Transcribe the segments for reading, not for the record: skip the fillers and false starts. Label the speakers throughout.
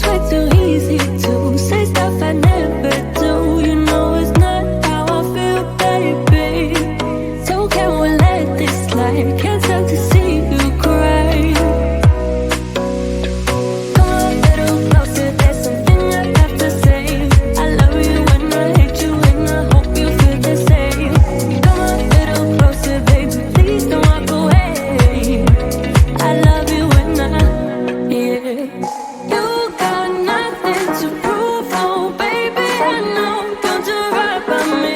Speaker 1: It's way too easy to say stuff I never do. You know it's not how I feel, baby. So can we let this slide? Can't stand to see you cry. Come a little closer, there's something I have to say. I love you when I hate you, and I hope you feel the same. Come a little closer, baby, please don't walk away. I love you when yeah. You got nothing to prove, oh baby, I know. Don't do right by me,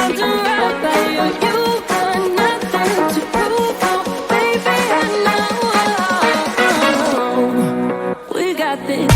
Speaker 1: I'll do right by you. You got nothing to prove, oh baby, I know. We got this.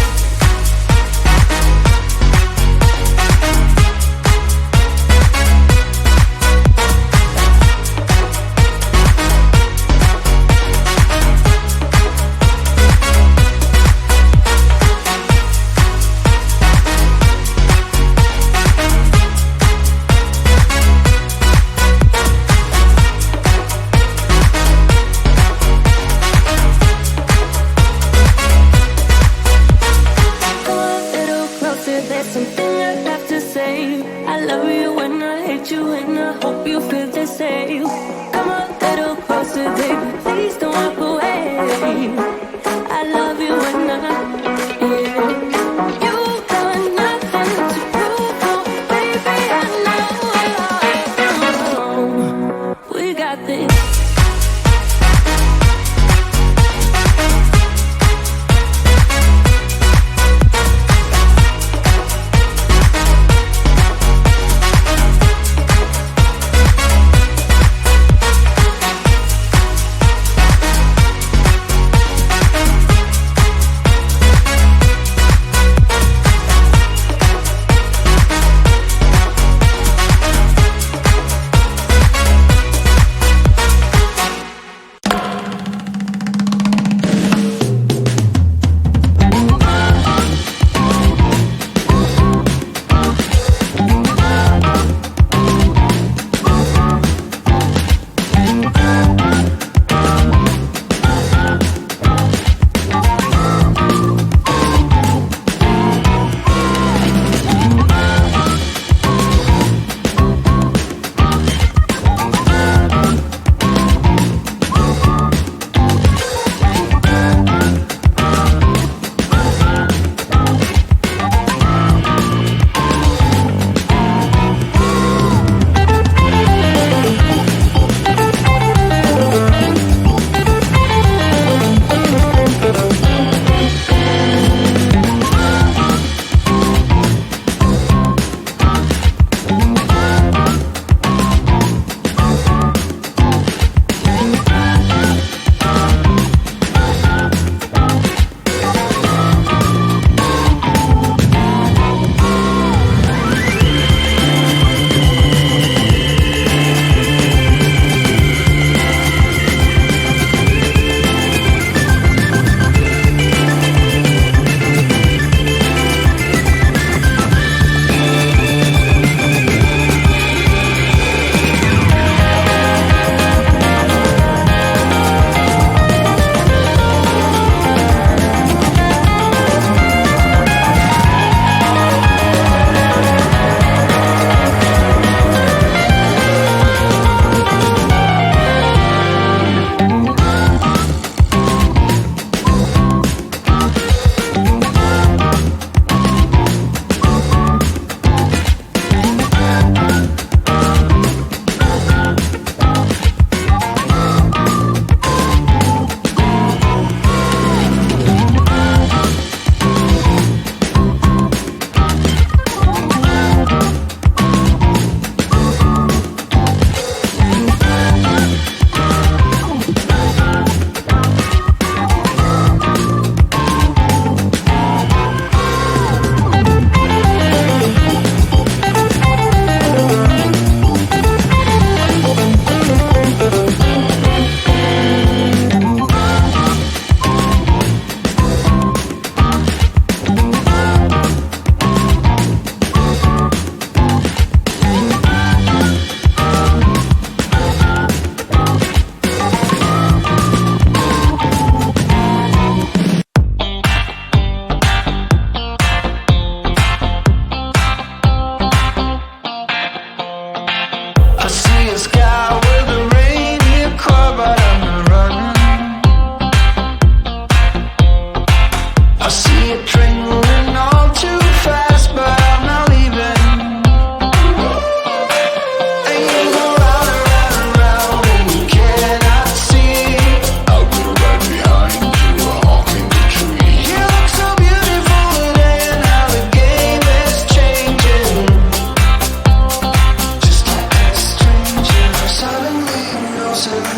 Speaker 2: see it trailing all too fast, but I'm not leaving. And you go round and round and round, and you cannot see. I'll be right behind you, a hawk in the tree. You look so beautiful today, and how the game is changing. Just like a stranger, suddenly you know something.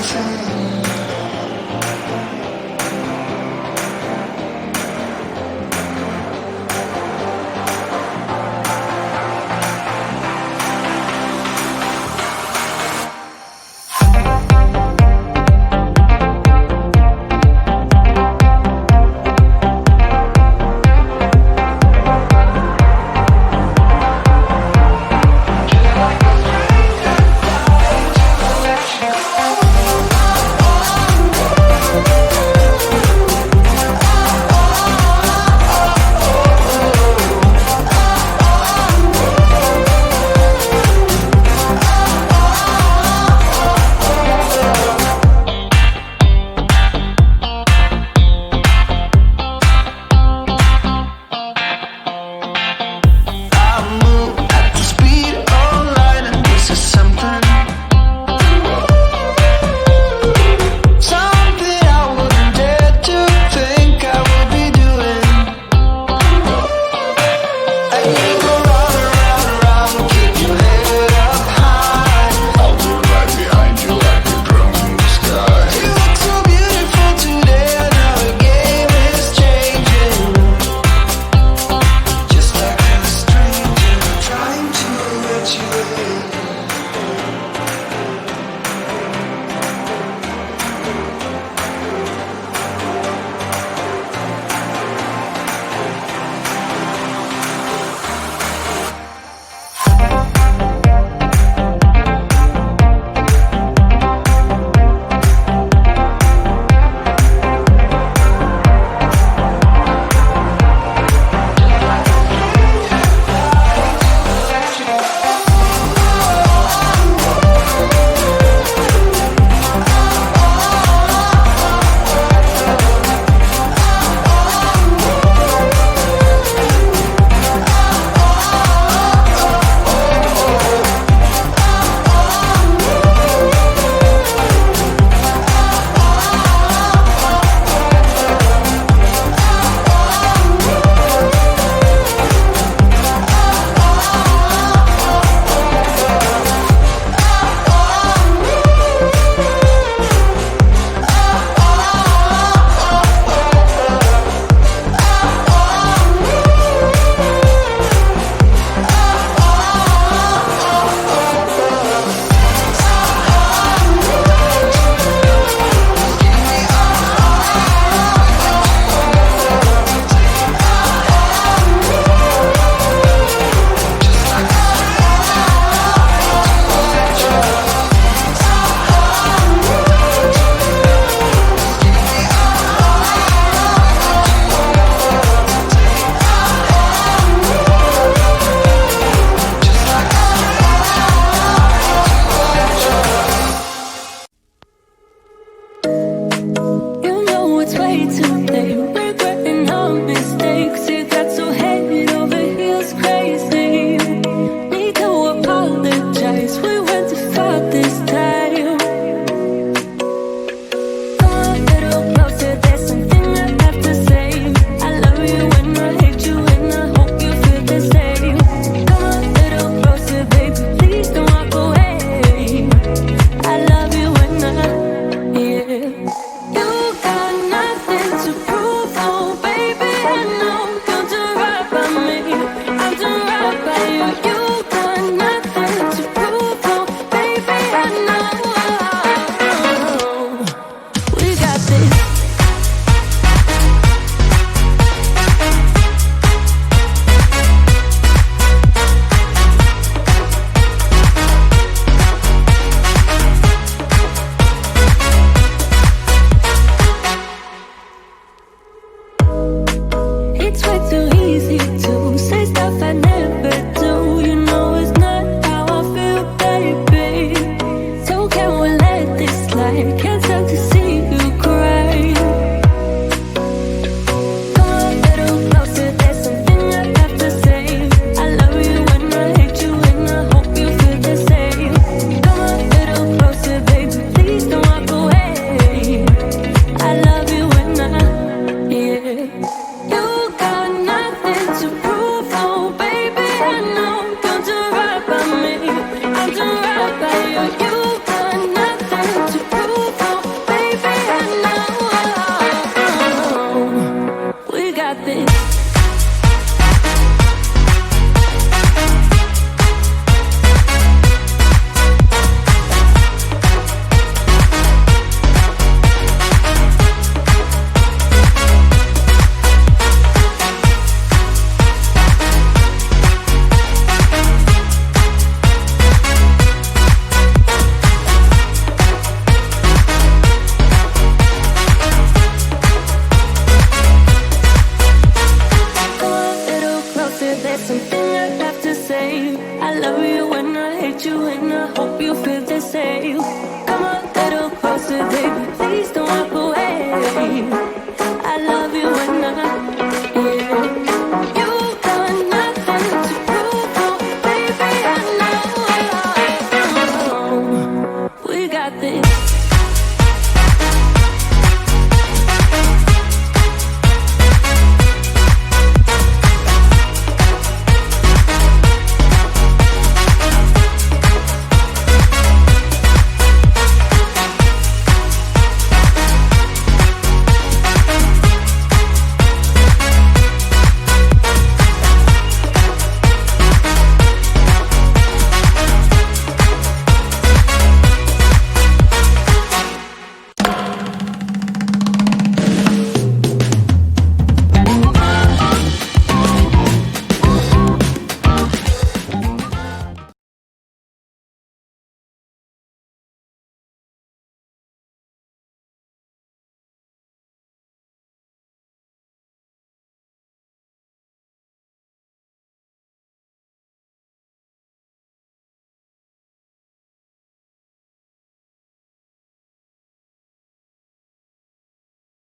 Speaker 1: hate you and I hope you feel